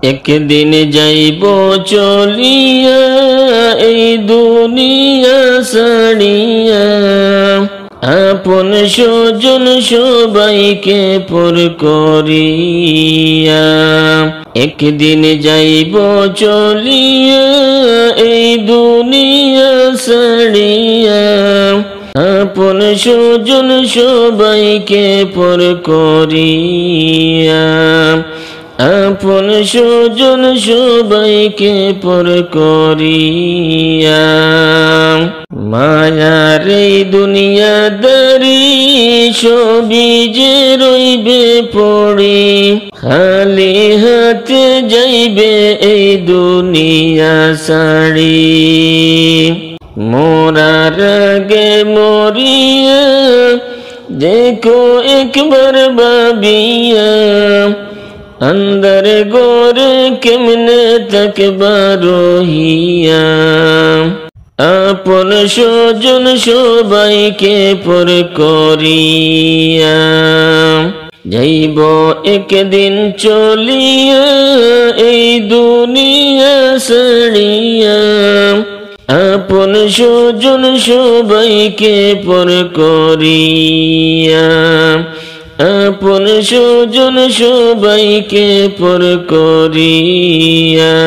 একদিন যাইব চলিয়া এই দুনিয়া ছাড়িয়া, আপন স্বজন সবাইকে পর করিয়া। একদিন যাইব চলিয়া এই দুনিয়া ছাড়িয়া, আপন স্বজন সবাইকে পর করিয়া, আপন স্বজন সবাইকে পর করিয়া। মায়ার এই দুনিয়াদারি সবই যে রইবে পড়ে, খালি হাতে যাইবে এই দুনিয়া ছাড়ি। মরার আগে মরিয়া দেখো একবার ভাবিয়া, अंदर गोर केमने तक बारोहिया, आपन स्वजन सबाइके पर करिया। যাইব একদিন চলিয়া এই দুনিয়া ছাড়িয়া, আপন স্বজন সবাইকে পর করিয়া, আপন স্বজন সবাইকে পর করিয়া।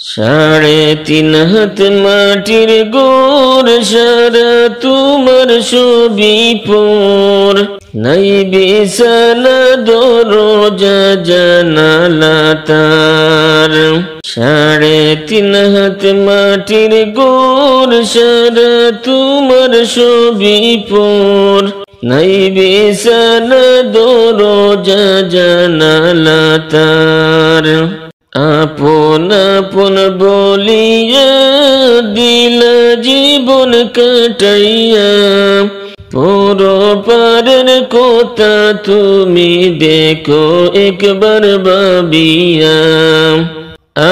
3.5 হাত মাটির গোর সারা তোমার ছবি পর, নাই বিছানা দরজা জানালা তার। 3.5 হাত মাটির গোর সারা তোমার ছবি পর, নাই বিছানা দরজা জানালা তার। আপন আপন বলিয়া দিলা জীবন কাটাইয়া, পরপারের কথা তুমি দেখো একবার ভাবিয়া,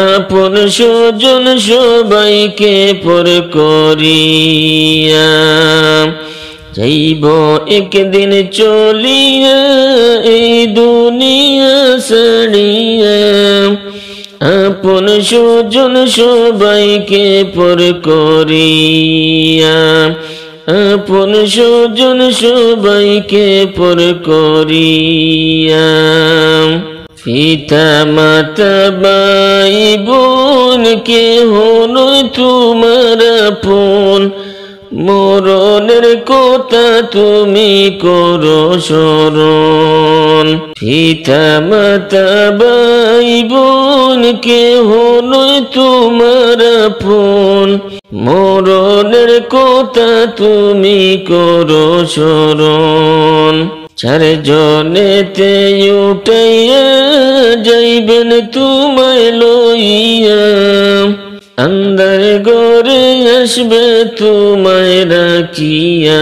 আপন স্বজন সবাইকে পর করিয়া। যাইব একদিন চলিয়া এই দুনিয়া ছাড়িয়া, আপন স্বজন সবাইকে পর করিয়া, আপন স্বজন সবাইকে পর করিয়া। পিতা মাতা ভাই বোন কেহ নয় তোমার আপন, মরণের কথা তুমি করো স্মরণ। পিতা মাতা ভাই বোন কেহ নয় তোমার আপন, মরণের কথা তুমি করো স্মরণ। 4 জনেতে উঠাইয়া যাইবেন তোমায় লইয়া, अंदर गोरे আসবে তোমায় রাখিয়া।